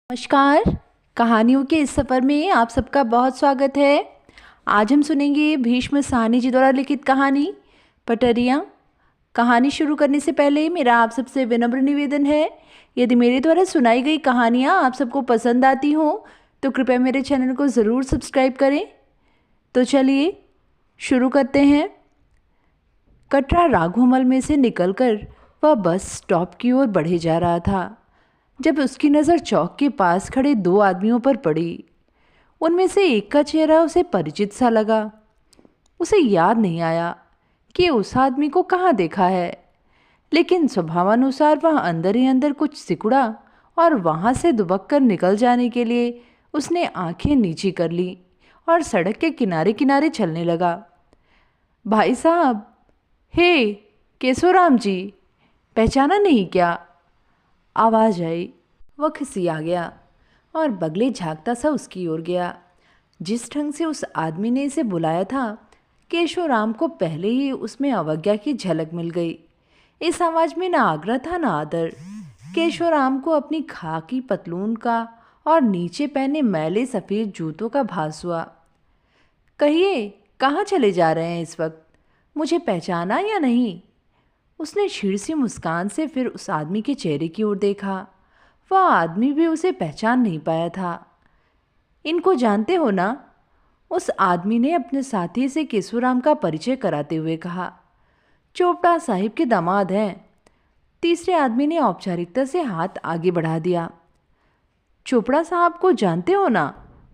नमस्कार। कहानियों के इस सफ़र में आप सबका बहुत स्वागत है। आज हम सुनेंगे भीष्म साहनी जी द्वारा लिखित कहानी पटरियाँ। कहानी शुरू करने से पहले मेरा आप सबसे विनम्र निवेदन है, यदि मेरे द्वारा सुनाई गई कहानियाँ आप सबको पसंद आती हों तो कृपया मेरे चैनल को ज़रूर सब्सक्राइब करें। तो चलिए शुरू करते हैं। कटरा राघोमल में से निकलकर वह बस स्टॉप की ओर बढ़े जा रहा था जब उसकी नज़र चौक के पास खड़े दो आदमियों पर पड़ी। उनमें से एक का चेहरा उसे परिचित सा लगा। उसे याद नहीं आया कि उस आदमी को कहाँ देखा है, लेकिन स्वभावानुसार वह अंदर ही अंदर कुछ सिकुड़ा और वहाँ से दुबक कर निकल जाने के लिए उसने आंखें नीची कर ली और सड़क के किनारे किनारे चलने लगा। भाई साहब, हे केशवराम जी, पहचाना नहीं क्या? आवाज़ आई। वह खिसिया गया और बगले झांकता सा उसकी ओर गया। जिस ढंग से उस आदमी ने इसे बुलाया था, केशवराम को पहले ही उसमें अवज्ञा की झलक मिल गई। इस आवाज़ में ना आग्रह था ना आदर। केशवराम को अपनी खाकी पतलून का और नीचे पहने मैले सफ़ेद जूतों का भास हुआ। कहिए, कहाँ चले जा रहे हैं इस वक्त? मुझे पहचाना या नहीं? उसने छीड़ सी मुस्कान से फिर उस आदमी के चेहरे की ओर देखा। वह आदमी भी उसे पहचान नहीं पाया था। इनको जानते हो ना? उस आदमी ने अपने साथी से केशवराम का परिचय कराते हुए कहा। चोपड़ा साहिब के दामाद हैं। तीसरे आदमी ने औपचारिकता से हाथ आगे बढ़ा दिया। चोपड़ा साहब को जानते हो ना?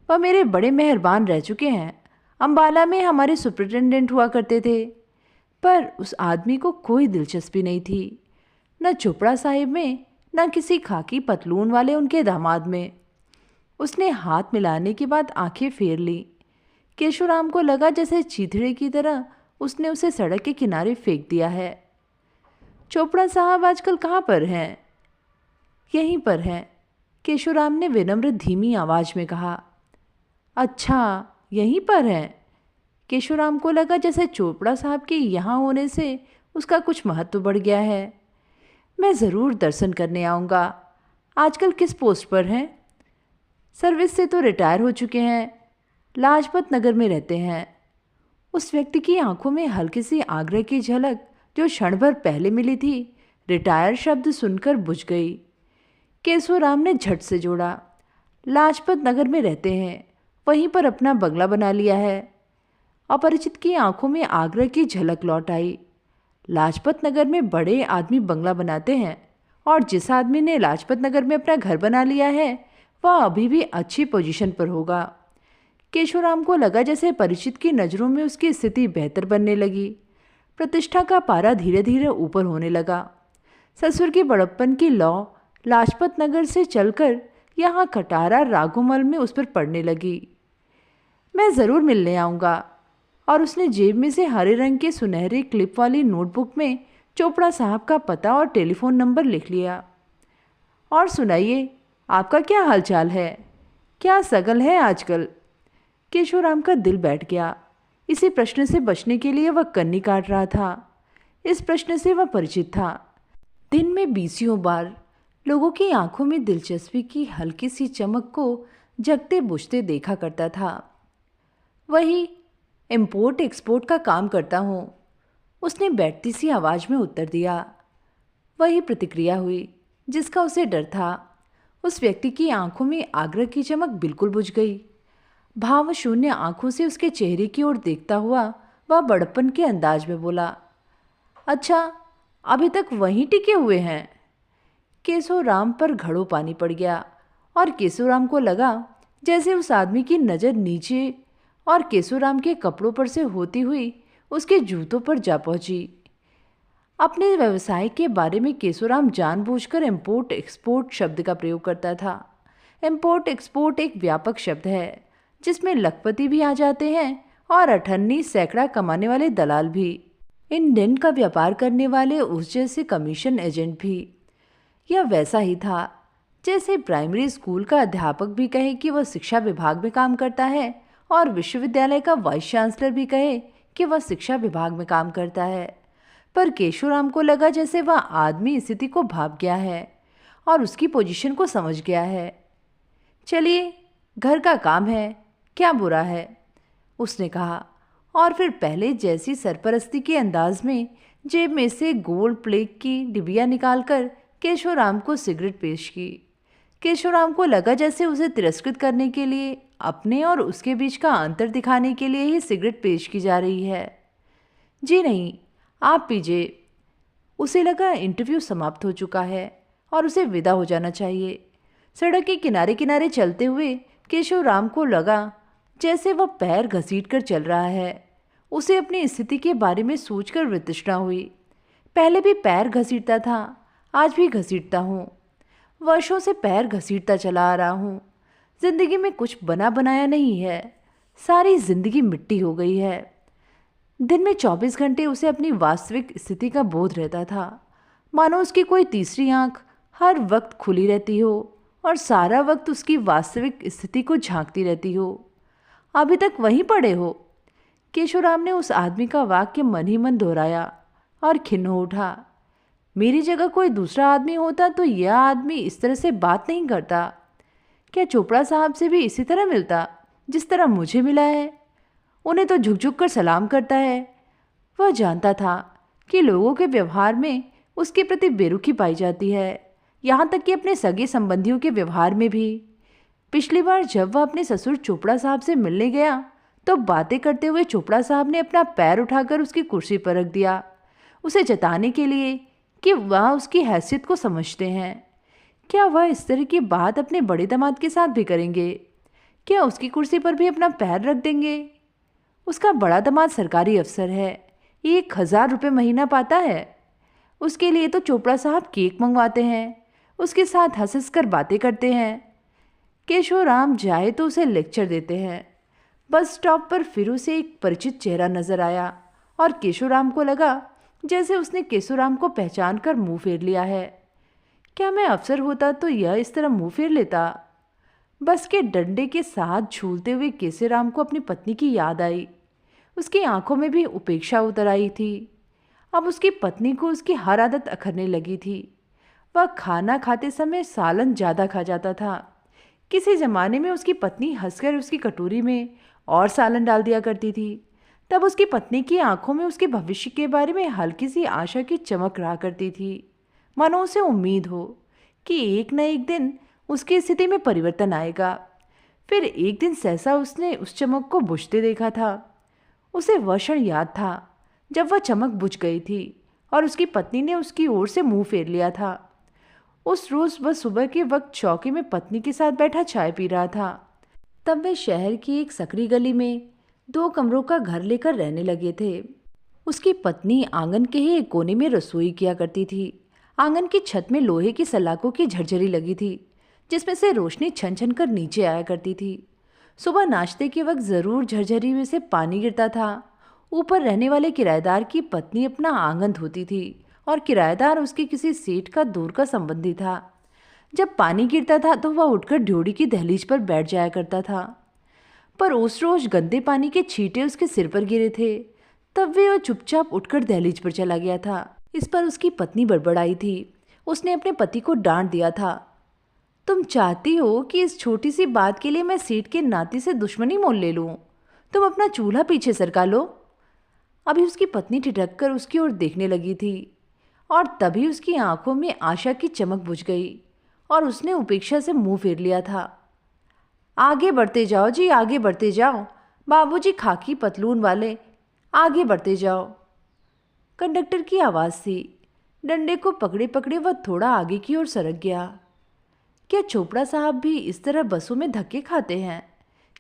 वह मेरे बड़े मेहरबान रह चुके हैं। अंबाला में हमारे सुपरिटेंडेंट हुआ करते थे। पर उस आदमी को कोई दिलचस्पी नहीं थी, न चोपड़ा साहिब में, न किसी खाकी पतलून वाले उनके दामाद में। उसने हाथ मिलाने के बाद आंखें फेर ली। केशवराम को लगा जैसे चीथड़े की तरह उसने उसे सड़क के किनारे फेंक दिया है। चोपड़ा साहब आजकल कहाँ पर हैं? यहीं पर हैं, केशवराम ने विनम्र धीमी आवाज में कहा। अच्छा, यहीं पर हैं? केशवराम को लगा जैसे चोपड़ा साहब के यहाँ होने से उसका कुछ महत्व बढ़ गया है। मैं ज़रूर दर्शन करने आऊँगा। आजकल किस पोस्ट पर हैं? सर्विस से तो रिटायर हो चुके हैं। लाजपत नगर में रहते हैं। उस व्यक्ति की आंखों में हल्की सी आग्रह की झलक जो क्षण भर पहले मिली थी, रिटायर शब्द सुनकर बुझ गई। केशवराम ने झट से जोड़ा। लाजपत नगर में रहते हैं, वहीं पर अपना बंगला बना लिया है। अपरिचित की आंखों में आग्रह की झलक लौट आई। लाजपत नगर में बड़े आदमी बंगला बनाते हैं, और जिस आदमी ने लाजपत नगर में अपना घर बना लिया है वह अभी भी अच्छी पोजीशन पर होगा। केशवराम को लगा जैसे परिचित की नज़रों में उसकी स्थिति बेहतर बनने लगी। प्रतिष्ठा का पारा धीरे धीरे ऊपर होने लगा। ससुर की बड़प्पन की लौ लाजपत नगर से चलकर यहाँ कटारा राघोमल में उस पर पड़ने लगी। मैं ज़रूर मिलने आऊँगा। और उसने जेब में से हरे रंग के सुनहरे क्लिप वाली नोटबुक में चोपड़ा साहब का पता और टेलीफोन नंबर लिख लिया। और सुनाइए, आपका क्या हालचाल है? क्या सगल है आजकल? केशवराम का दिल बैठ गया। इसी प्रश्न से बचने के लिए वह कन्नी काट रहा था। इस प्रश्न से वह परिचित था। दिन में बीसियों बार लोगों की आंखों में दिलचस्पी की हल्की सी चमक को जगते बुझते देखा करता था। वही इम्पोर्ट एक्सपोर्ट का काम करता हूँ, उसने बैठती सी आवाज़ में उत्तर दिया। वही प्रतिक्रिया हुई जिसका उसे डर था। उस व्यक्ति की आंखों में आग्रह की चमक बिल्कुल बुझ गई। भावशून्य आंखों से उसके चेहरे की ओर देखता हुआ वह बड़प्पन के अंदाज में बोला, अच्छा, अभी तक वहीं टिके हुए हैं? केशवराम पर घड़ों पानी पड़ गया और केशवराम को लगा जैसे उस आदमी की नज़र नीचे और केशवराम के कपड़ों पर से होती हुई उसके जूतों पर जा पहुंची। अपने व्यवसाय के बारे में केशवराम जानबूझकर इम्पोर्ट एक्सपोर्ट शब्द का प्रयोग करता था। इम्पोर्ट एक्सपोर्ट एक व्यापक शब्द है जिसमें लखपति भी आ जाते हैं और अठन्नी सैकड़ा कमाने वाले दलाल भी, इंडियन का व्यापार करने वाले उस जैसे कमीशन एजेंट भी। यह वैसा ही था जैसे प्राइमरी स्कूल का अध्यापक भी कहे कि वह शिक्षा विभाग में काम करता है और विश्वविद्यालय का वाइस चांसलर भी कहे कि वह शिक्षा विभाग में काम करता है। पर केशवराम को लगा जैसे वह आदमी स्थिति को भाप गया है और उसकी पोजीशन को समझ गया है। चलिए, घर का काम है, क्या बुरा है, उसने कहा। और फिर पहले जैसी सरपरस्ती के अंदाज में जेब में से गोल्ड प्लेट की डिबिया निकालकर केशवराम को सिगरेट पेश की। केशवराम को लगा जैसे उसे तिरस्कृत करने के लिए, अपने और उसके बीच का अंतर दिखाने के लिए ही सिगरेट पेश की जा रही है। जी नहीं, आप पीजिए। उसे लगा इंटरव्यू समाप्त हो चुका है और उसे विदा हो जाना चाहिए। सड़क के किनारे किनारे चलते हुए केशवराम को लगा जैसे वह पैर घसीट कर चल रहा है। उसे अपनी स्थिति के बारे में सोचकर वितृष्णा हुई। पहले भी पैर घसीटता था, आज भी घसीटता हूँ। वर्षों से पैर घसीटता चला आ रहा हूँ। जिंदगी में कुछ बना बनाया नहीं है, सारी जिंदगी मिट्टी हो गई है। दिन में 24 घंटे उसे अपनी वास्तविक स्थिति का बोध रहता था, मानो उसकी कोई तीसरी आंख हर वक्त खुली रहती हो और सारा वक्त उसकी वास्तविक स्थिति को झांकती रहती हो। अभी तक वहीं पड़े हो? केशवराम ने उस आदमी का वाक्य मन ही मन दोहराया और खिन्न हो उठा। मेरी जगह कोई दूसरा आदमी होता तो यह आदमी इस तरह से बात नहीं करता। क्या चोपड़ा साहब से भी इसी तरह मिलता जिस तरह मुझे मिला है? उन्हें तो झुक झुक कर सलाम करता है। वह जानता था कि लोगों के व्यवहार में उसके प्रति बेरुखी पाई जाती है, यहाँ तक कि अपने सगे संबंधियों के व्यवहार में भी। पिछली बार जब वह अपने ससुर चोपड़ा साहब से मिलने गया तो बातें करते हुए चोपड़ा साहब ने अपना पैर उठाकर उसकी कुर्सी पर रख दिया, उसे जताने के लिए कि वह उसकी हैसियत को समझते हैं। क्या वह इस तरह की बात अपने बड़े दामाद के साथ भी करेंगे? क्या उसकी कुर्सी पर भी अपना पैर रख देंगे? उसका बड़ा दामाद सरकारी अफसर है, 1000 रुपये महीना पाता है। उसके लिए तो चोपड़ा साहब केक मंगवाते हैं, उसके साथ हंस हंस कर बातें करते हैं। केशवराम जाए तो उसे लेक्चर देते हैं। बस स्टॉप पर फिर उसे एक परिचित चेहरा नजर आया और केशवराम को लगा जैसे उसने केशवराम को पहचान कर मुंह फेर लिया है। क्या मैं अफसर होता तो यह इस तरह मुंह फेर लेता? बस के डंडे के साथ झूलते हुए केशवराम को अपनी पत्नी की याद आई। उसकी आंखों में भी उपेक्षा उतर आई थी। अब उसकी पत्नी को उसकी हर आदत अखरने लगी थी। वह खाना खाते समय सालन ज़्यादा खा जाता था। किसी ज़माने में उसकी पत्नी हंसकर उसकी कटोरी में और सालन डाल दिया करती थी। तब उसकी पत्नी की आंखों में उसके भविष्य के बारे में हल्की सी आशा की चमक रहा करती थी, मानो उसे उम्मीद हो कि एक न एक दिन उसकी स्थिति में परिवर्तन आएगा। फिर एक दिन सहसा उसने उस चमक को बुझते देखा था। उसे वह क्षण याद था जब वह चमक बुझ गई थी और उसकी पत्नी ने उसकी ओर से मुंह फेर लिया था। उस रोज़ वह सुबह के वक्त चौके में पत्नी के साथ बैठा चाय पी रहा था। तब वे शहर की एक सकरी गली में 2 कमरों का घर लेकर रहने लगे थे। उसकी पत्नी आंगन के ही एक कोने में रसोई किया करती थी। आंगन की छत में लोहे की सलाखों की झरझरी लगी थी, जिसमें से रोशनी छन छन कर नीचे आया करती थी। सुबह नाश्ते के वक्त ज़रूर झरझरी में से पानी गिरता था। ऊपर रहने वाले किराएदार की पत्नी अपना आंगन धोती थी और किराएदार उसके किसी सेठ का दूर का संबंधी था। जब पानी गिरता था तो वह उठकर ड्योढ़ी की दहलीज पर बैठ जाया करता था। पर उस रोज गंदे पानी के छींटे उसके सिर पर गिरे थे। तब वह चुपचाप उठकर दहलीज पर चला गया था। इस पर उसकी पत्नी बड़बड़ाई थी। उसने अपने पति को डांट दिया था, तुम चाहती हो कि इस छोटी सी बात के लिए मैं सेठ के नाती से दुश्मनी मोल ले लूं? तुम अपना चूल्हा पीछे सरका लो। अभी उसकी पत्नी ठिठक कर उसकी ओर देखने लगी थी और तभी उसकी आंखों में आशा की चमक बुझ गई और उसने उपेक्षा से मुंह फेर लिया था। आगे बढ़ते जाओ जी, आगे बढ़ते जाओ। बाबूजी खाकी पतलून वाले, आगे बढ़ते जाओ। कंडक्टर की आवाज़ थी। डंडे को पकड़े पकड़े वह थोड़ा आगे की ओर सरक गया। क्या चोपड़ा साहब भी इस तरह बसों में धक्के खाते हैं?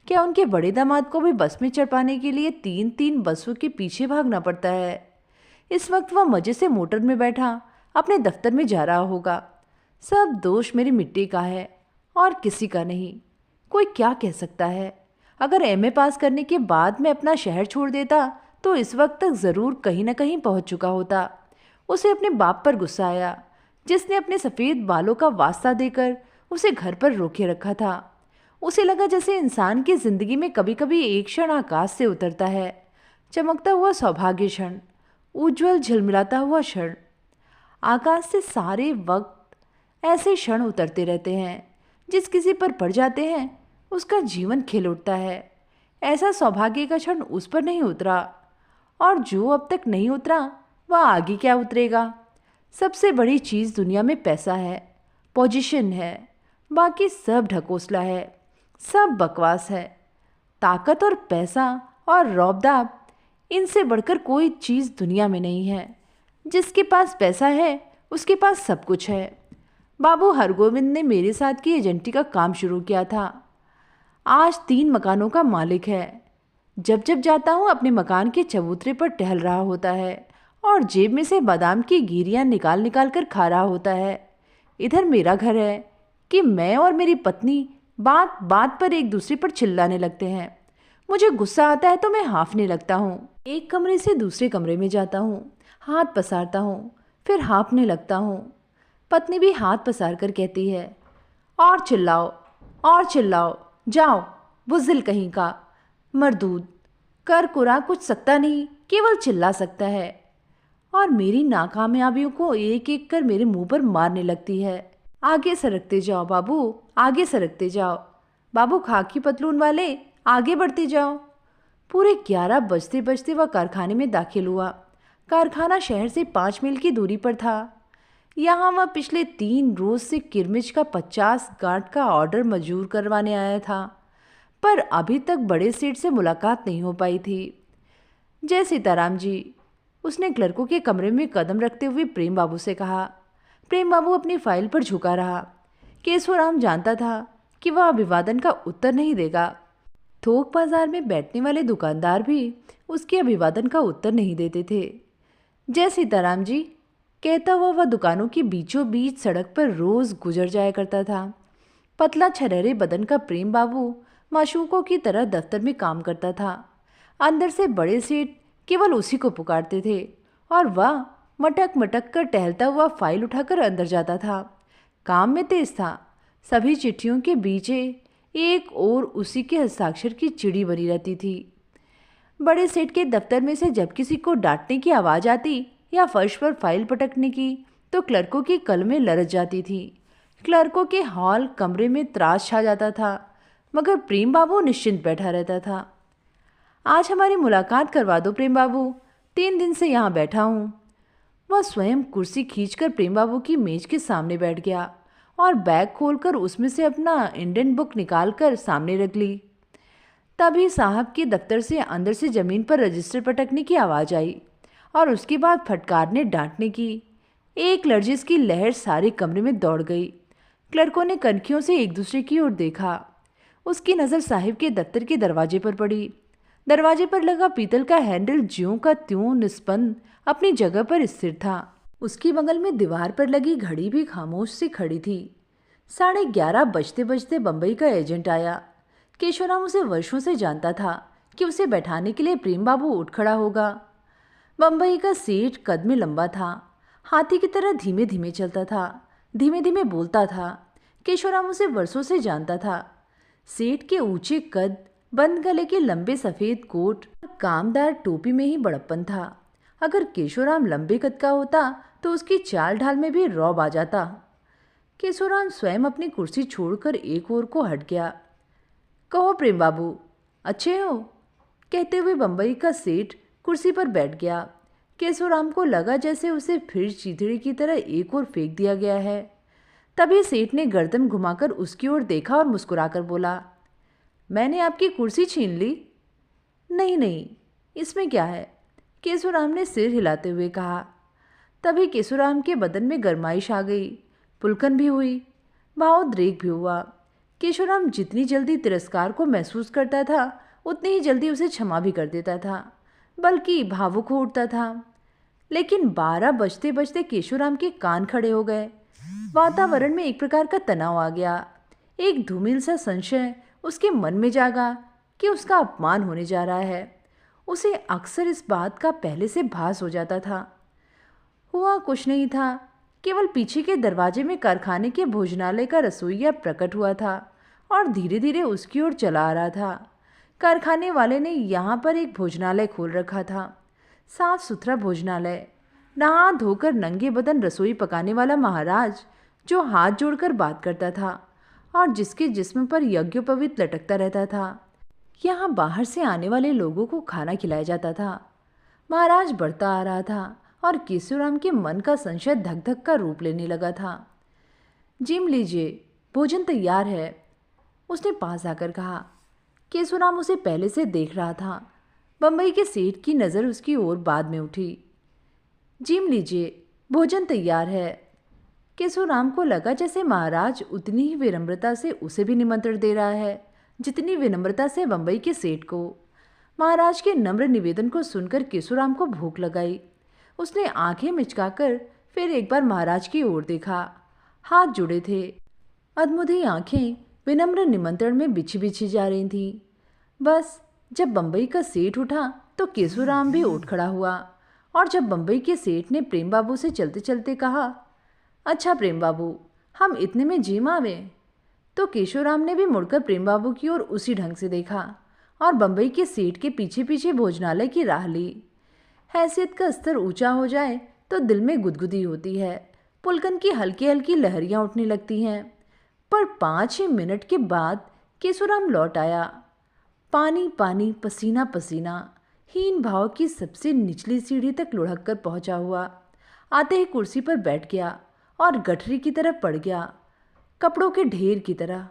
क्या उनके बड़े दामाद को भी बस में चढ़ पाने के लिए 3-3 बसों के पीछे भागना पड़ता है? इस वक्त वह मजे से मोटर में बैठा अपने दफ्तर में जा रहा होगा। सब दोष मेरी मिट्टी का है और किसी का नहीं। कोई क्या कह सकता है? अगर एमए पास करने के बाद मैं अपना शहर छोड़ देता तो इस वक्त तक ज़रूर कहीं ना कहीं पहुंच चुका होता। उसे अपने बाप पर गुस्सा आया, जिसने अपने सफ़ेद बालों का वास्ता देकर उसे घर पर रोके रखा था। उसे लगा जैसे इंसान की ज़िंदगी में कभी कभी एक क्षण आकाश से उतरता है, चमकता हुआ सौभाग्य क्षण, उज्ज्वल झिलमिलाता हुआ क्षण। आकाश से सारे वक्त ऐसे क्षण उतरते रहते हैं जिस किसी पर पड़ जाते हैं उसका जीवन खिल उठता है। ऐसा सौभाग्य का क्षण उस पर नहीं उतरा, और जो अब तक नहीं उतरा वह आगे क्या उतरेगा। सबसे बड़ी चीज़ दुनिया में पैसा है, पोजीशन है, बाकी सब ढकोसला है, सब बकवास है। ताकत और पैसा और रौब-दाब, इनसे बढ़कर कोई चीज़ दुनिया में नहीं है। जिसके पास पैसा है उसके पास सब कुछ है। बाबू हरगोविंद ने मेरे साथ की एजेंटी का काम शुरू किया था। आज 3 मकानों का मालिक है। जब जब जाता हूँ अपने मकान के चबूतरे पर टहल रहा होता है और जेब में से बादाम की गिरियाँ निकाल निकाल कर खा रहा होता है। इधर मेरा घर है कि मैं और मेरी पत्नी बात बात पर एक दूसरे पर चिल्लाने लगते हैं। मुझे गुस्सा आता है तो मैं हाँफने लगता हूँ। एक कमरे से दूसरे कमरे में जाता हूँ, हाथ पसारता हूँ, फिर हाँफने लगता हूँ। पत्नी भी हाथ पसार कर कहती है, और चिल्लाओ, जाओ बुज़दिल कहीं का, मरदूद, कर कुरा कुछ सकता नहीं, केवल चिल्ला सकता है। और मेरी नाकामयाबियों को एक एक कर मेरे मुंह पर मारने लगती है। आगे सरकते जाओ बाबू, आगे सरकते जाओ, बाबू खाकी पतलून वाले, आगे बढ़ते जाओ। पूरे 11 बजते बजते वह कारखाने में दाखिल हुआ। कारखाना शहर से 5 मील की दूरी पर था। यहाँ वह पिछले 3 रोज से किरमिच का 50 गांठ का ऑर्डर मंजूर करवाने आया था, पर अभी तक बड़े सेठ से मुलाकात नहीं हो पाई थी। जय सीताराम जी, उसने क्लर्कों के कमरे में कदम रखते हुए प्रेम बाबू से कहा। प्रेम बाबू अपनी फाइल पर झुका रहा। केशवराम जानता था कि वह अभिवादन का उत्तर नहीं देगा। थोक बाजार में बैठने वाले दुकानदार भी उसके अभिवादन का उत्तर नहीं देते थे। जय सीताराम जी कहता हुआ वह दुकानों के बीचों बीच सड़क पर रोज गुजर जाया करता था। पतला छरहरे बदन का प्रेम बाबू माशूकों की तरह दफ्तर में काम करता था। अंदर से बड़े सेठ केवल उसी को पुकारते थे और वह मटक मटक कर टहलता हुआ फाइल उठाकर अंदर जाता था। काम में तेज था। सभी चिट्ठियों के बीच एक और उसी के हस्ताक्षर की चिड़ी बनी रहती थी। बड़े सेठ के दफ्तर में से जब किसी को डांटने की आवाज़ आती या फर्श पर फाइल पटकने की, तो क्लर्कों की कलमें लरच जाती थी। क्लर्कों के हॉल कमरे में त्रास छा जाता था, मगर प्रेम बाबू निश्चिंत बैठा रहता था। आज हमारी मुलाकात करवा दो प्रेम बाबू, 3 दिन से यहाँ बैठा हूँ। वह स्वयं कुर्सी खींचकर प्रेम बाबू की मेज के सामने बैठ गया और बैग खोलकर उसमें से अपना इंडियन बुक निकालकर सामने रख ली। तभी साहब के दफ्तर से अंदर से जमीन पर रजिस्टर पटकने की आवाज़ आई और उसके बाद फटकारने डांटने की। एक लर्जिश की लहर सारे कमरे में दौड़ गई। क्लर्कों ने कनखियों से एक दूसरे की ओर देखा। उसकी नज़र साहिब के दफ्तर के दरवाजे पर पड़ी। दरवाजे पर लगा पीतल का हैंडल ज्यों का त्यों निस्पंद अपनी जगह पर स्थिर था। उसके बगल में दीवार पर लगी घड़ी भी खामोश सी खड़ी थी। 11:30 बजते बजते बम्बई का एजेंट आया। केशवराम उसे वर्षों से जानता था कि उसे बैठाने के लिए प्रेम बाबू उठ खड़ा होगा। बम्बई का सेठ कद में लंबा था, हाथी की तरह धीमे धीमे चलता था, धीमे धीमे बोलता था। केशवराम उसे वर्षों से जानता था। सेठ के ऊंचे कद, बंद गले के लंबे सफ़ेद कोट, कामदार टोपी में ही बड़प्पन था। अगर केशवराम लंबे कद का होता तो उसकी चाल ढाल में भी रौब आ जाता। केशवराम स्वयं अपनी कुर्सी छोड़कर एक ओर को हट गया। कहो प्रेम बाबू, अच्छे हो? कहते हुए बम्बई का सेठ कुर्सी पर बैठ गया। केशवराम को लगा जैसे उसे फिर चीथड़ी की तरह एक ओर फेंक दिया गया है। तभी सेठ ने गर्दन घुमाकर उसकी ओर देखा और मुस्कुराकर बोला, मैंने आपकी कुर्सी छीन ली? नहीं नहीं, इसमें क्या है, केशवराम ने सिर हिलाते हुए कहा। तभी केशवराम के बदन में गरमाइश आ गई, पुलकन भी हुई, भावोद्रेक भी हुआ। केशवराम जितनी जल्दी तिरस्कार को महसूस करता था उतनी ही जल्दी उसे क्षमा भी कर देता था, बल्कि भावुक हो उठता था। लेकिन 12 बजते बजते केशवराम के कान खड़े हो गए। वातावरण में एक प्रकार का तनाव आ गया। एक धूमिल सा संशय उसके मन में जागा कि उसका अपमान होने जा रहा है। उसे अक्सर इस बात का पहले से भास हो जाता था। हुआ कुछ नहीं था, केवल पीछे के दरवाजे में कारखाने के भोजनालय का रसोइया प्रकट हुआ था और धीरे धीरे उसकी ओर चला आ रहा था। कारखाने वाले ने यहाँ पर एक भोजनालय खोल रखा था, साफ सुथरा भोजनालय। नहा धोकर नंगे बदन रसोई पकाने वाला महाराज जो हाथ जोड़कर बात करता था और जिसके जिस्म पर यज्ञोपवीत लटकता रहता था। यहाँ बाहर से आने वाले लोगों को खाना खिलाया जाता था। महाराज बढ़ता आ रहा था और केशवराम के मन का संशय धक धक का रूप लेने लगा था। जिम लीजिए, भोजन तैयार है, उसने पास आकर कहा। केशवराम उसे पहले से देख रहा था। बम्बई के सेठ की नज़र उसकी ओर बाद में उठी। जिम लीजिए, भोजन तैयार है। केशवराम को लगा जैसे महाराज उतनी ही विनम्रता से उसे भी निमंत्रण दे रहा है जितनी विनम्रता से बम्बई के सेठ को। महाराज के नम्र निवेदन को सुनकर केशवराम को भूख लगाई। उसने आंखें मिचकाकर फिर एक बार महाराज की ओर देखा। हाथ जुड़े थे, अधमुधी आंखें विनम्र निमंत्रण में बिछी बिछी जा रही थीं। बस जब बम्बई का सेठ उठा तो केशवराम भी उठ खड़ा हुआ, और जब बम्बई के सेठ ने प्रेम बाबू से चलते चलते कहा, अच्छा प्रेम बाबू, हम इतने में जिम आवे, तो केशवराम ने भी मुड़कर प्रेम बाबू की ओर उसी ढंग से देखा और बम्बई के सेठ के पीछे पीछे भोजनालय की राह ली। हैसियत का स्तर ऊंचा हो जाए तो दिल में गुदगुदी होती है, पुलकन की हल्की हल्की लहरियां उठने लगती हैं। पर 5 मिनट के बाद केशवराम लौट आया। पानी पानी, पसीना पसीना, हीन भाव की सबसे निचली सीढ़ी तक लुढ़क कर पहुंचा हुआ। आते ही कुर्सी पर बैठ गया और गठरी की तरफ पड़ गया, कपड़ों के ढेर की तरह।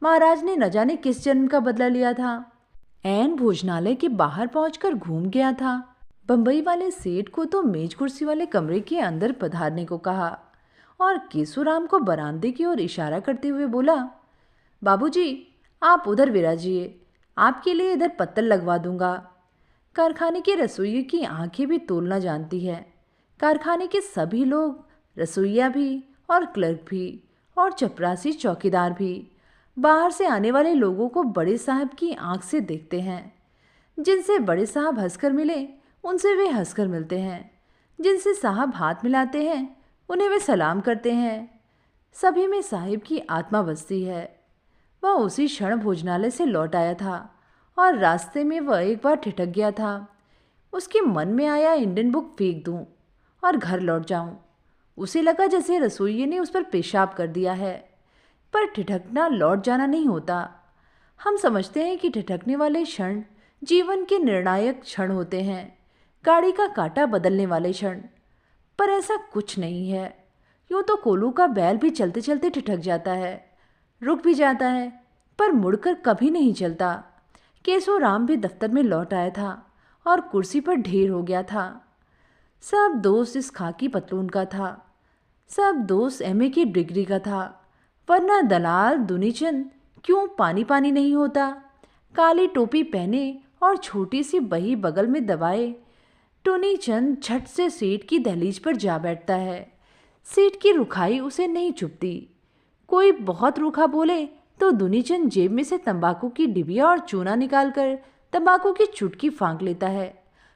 महाराज ने न जाने किस जन्म का बदला लिया था। ऐन भोजनालय के बाहर पहुंचकर घूम गया था। बम्बई वाले सेठ को तो मेज कुर्सी वाले कमरे के अंदर पधारने को कहा और केशवराम को बरामदे की ओर इशारा करते हुए बोला, बाबूजी, आप उधर विराजिए, आपके लिए इधर पत्तल लगवा दूंगा। कारखाने के रसोइये की आंखें भी तोलना जानती है। कारखाने के सभी लोग, रसोइया भी और क्लर्क भी और चपरासी चौकीदार भी, बाहर से आने वाले लोगों को बड़े साहब की आंख से देखते हैं। जिनसे बड़े साहब हंसकर मिले उनसे वे हंसकर मिलते हैं। जिनसे साहब हाथ मिलाते हैं उन्हें वे सलाम करते हैं। सभी में साहिब की आत्मा बसती है। वह उसी क्षण भोजनालय से लौट आया था और रास्ते में वह एक बार ठिठक गया था। उसके मन में आया इंडियन बुक फेंक दूं और घर लौट जाऊं। उसे लगा जैसे रसोइये ने उस पर पेशाब कर दिया है। पर ठिठकना लौट जाना नहीं होता। हम समझते हैं कि ठिठकने वाले क्षण जीवन के निर्णायक क्षण होते हैं, गाड़ी का कांटा बदलने वाले क्षण। पर ऐसा कुछ नहीं है। यूँ तो कोलू का बैल भी चलते चलते ठिठक जाता है, रुक भी जाता है, पर मुड़कर कभी नहीं चलता। केशवराम भी दफ्तर में लौट आया था और कुर्सी पर ढेर हो गया था। सब दोस्त इस खाकी पतलून का था, सब दोस्त एमए की डिग्री का था, वरना दलाल दुनीचंद क्यों पानी पानी नहीं होता। काली टोपी पहने और छोटी सी बही बगल में दबाए टुनीचंद झट से सेठ की दहलीज पर जा बैठता है। सेठ की रुखाई उसे नहीं चुभती। कोई बहुत रूखा बोले तो दुनीचंद जेब में से तंबाकू की डिबिया और चूना निकालकर तंबाकू की चुटकी फांक लेता है।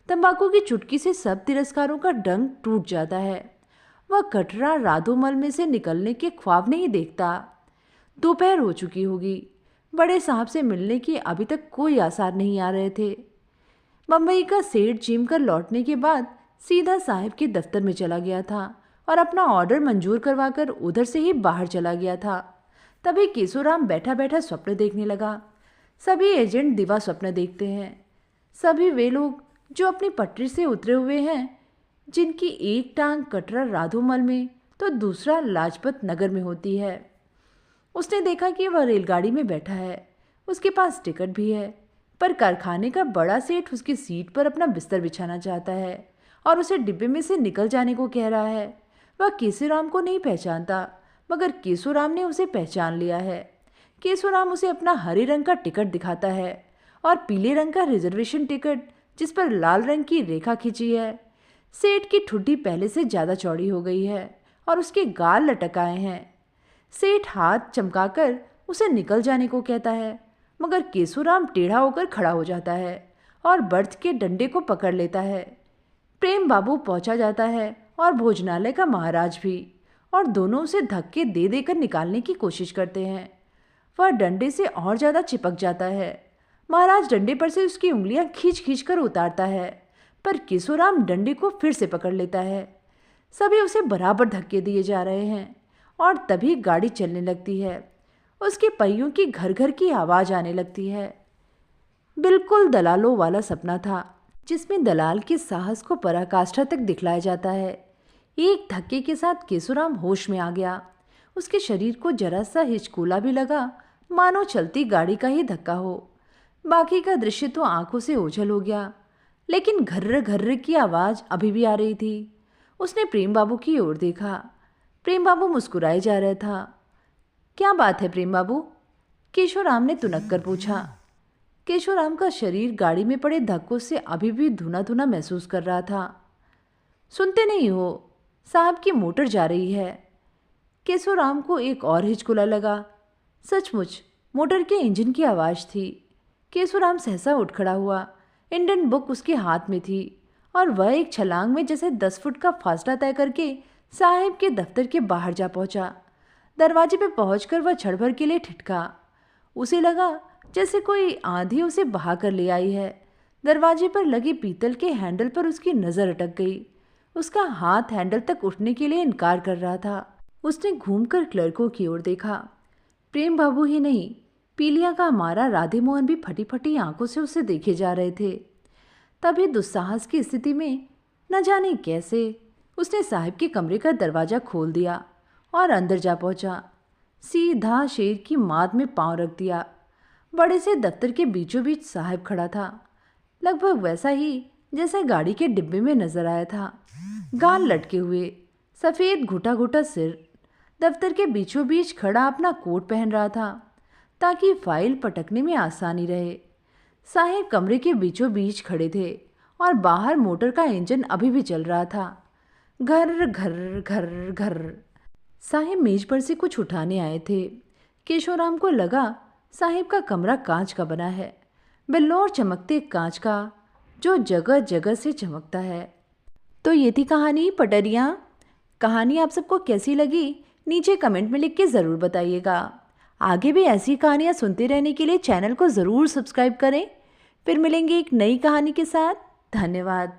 तंबाकू की चुटकी से सब तिरस्कारों का डंक टूट जाता है। वह कटरा राधोमल में से निकलने के ख्वाब नहीं देखता। दोपहर हो चुकी होगी। बड़े साहब से मिलने के अभी तक कोई आसार नहीं आ रहे थे। बम्बई का सेठ जिम कर लौटने के बाद सीधा साहब के दफ्तर में चला गया था और अपना ऑर्डर मंजूर करवाकर उधर से ही बाहर चला गया था। तभी केशवराम बैठा बैठा स्वप्न देखने लगा। सभी एजेंट दिवा स्वप्न देखते हैं। सभी वे लोग जो अपनी पटरी से उतरे हुए हैं, जिनकी एक टांग कटरा राधोमल में तो दूसरा लाजपत नगर में होती है। उसने देखा कि वह रेलगाड़ी में बैठा है, उसके पास टिकट भी है, पर कारखाने का बड़ा सेठ उसकी सीट पर अपना बिस्तर बिछाना चाहता है और उसे डिब्बे में से निकल जाने को कह रहा है। वह केशवराम को नहीं पहचानता, मगर केशवराम ने उसे पहचान लिया है। केशवराम उसे अपना हरे रंग का टिकट दिखाता है और पीले रंग का रिजर्वेशन टिकट जिस पर लाल रंग की रेखा खींची है। सेठ की ठुड्डी पहले से ज़्यादा चौड़ी हो गई है और उसके गाल लटकाए हैं। सेठ हाथ चमकाकर उसे निकल जाने को कहता है, मगर केशवराम टेढ़ा होकर खड़ा हो जाता है और बर्थ के डंडे को पकड़ लेता है। प्रेम बाबू पहुंचा जाता है और भोजनालय का महाराज भी, और दोनों उसे धक्के दे देकर निकालने की कोशिश करते हैं। वह डंडे से और ज़्यादा चिपक जाता है। महाराज डंडे पर से उसकी उंगलियां खींच खींच कर उतारता है, पर केशवराम डंडे को फिर से पकड़ लेता है। सभी उसे बराबर धक्के दिए जा रहे हैं और तभी गाड़ी चलने लगती है। उसके पहियों की घर घर की आवाज़ आने लगती है। बिल्कुल दलालों वाला सपना था, जिसमें दलाल के साहस को पराकाष्ठा तक दिखलाया जाता है। एक धक्के के साथ केशुराम होश में आ गया। उसके शरीर को जरा सा हिचकोला भी लगा, मानो चलती गाड़ी का ही धक्का हो। बाकी का दृश्य तो आंखों से ओझल हो गया, लेकिन घर्र घर्र की आवाज़ अभी भी आ रही थी। उसने प्रेम बाबू की ओर देखा। प्रेम बाबू मुस्कुराए जा रहा था। क्या बात है प्रेम बाबू? केशवराम ने तुनक कर पूछा। केशवराम का शरीर गाड़ी में पड़े धक्कों से अभी भी धुना धुना महसूस कर रहा था। सुनते नहीं हो, साहब की मोटर जा रही है। केशवराम को एक और हिचकोला लगा। सचमुच मोटर के इंजन की आवाज़ थी। केशवराम सहसा उठ खड़ा हुआ। इंडियन बुक उसके हाथ में थी और वह एक छलांग में जैसे 10 फुट का फासला तय करके साहिब के दफ्तर के बाहर जा पहुंचा। दरवाजे पे पहुंचकर वह क्षण भर के लिए ठिठका। उसे लगा जैसे कोई आंधी उसे बहा कर ले आई है। दरवाजे पर लगे पीतल के हैंडल पर उसकी नज़र अटक गई। उसका हाथ हैंडल तक उठने के लिए इनकार कर रहा था। उसने घूमकर क्लर्कों की ओर देखा। प्रेम बाबू ही नहीं, पीलिया का हमारा राधे मोहन भी फटी फटी आंखों से उसे देखे जा रहे थे। तभी दुस्साहस की स्थिति में न जाने कैसे उसने साहिब के कमरे का दरवाज़ा खोल दिया और अंदर जा पहुंचा। सीधा शेर की माद में पांव रख दिया। बड़े से दफ्तर के बीचों बीच साहिब खड़ा था, लगभग वैसा ही जैसा गाड़ी के डिब्बे में नजर आया था। गाल लटके हुए, सफ़ेद घुटा घुटा सिर, दफ्तर के बीचों बीच खड़ा अपना कोट पहन रहा था ताकि फाइल पटकने में आसानी रहे। साहिब कमरे के बीचों बीच खड़े थे और बाहर मोटर का इंजन अभी भी चल रहा था। घर घर घर घर। साहिब मेज पर से कुछ उठाने आए थे। केशवराम को लगा साहिब का कमरा कांच का बना है, बिल्लौर चमकते कांच का जो जगह जगह से चमकता है। तो ये थी कहानी पटरियाँ। कहानी आप सबको कैसी लगी नीचे कमेंट में लिख के ज़रूर बताइएगा। आगे भी ऐसी कहानियाँ सुनते रहने के लिए चैनल को ज़रूर सब्सक्राइब करें। फिर मिलेंगे एक नई कहानी के साथ। धन्यवाद।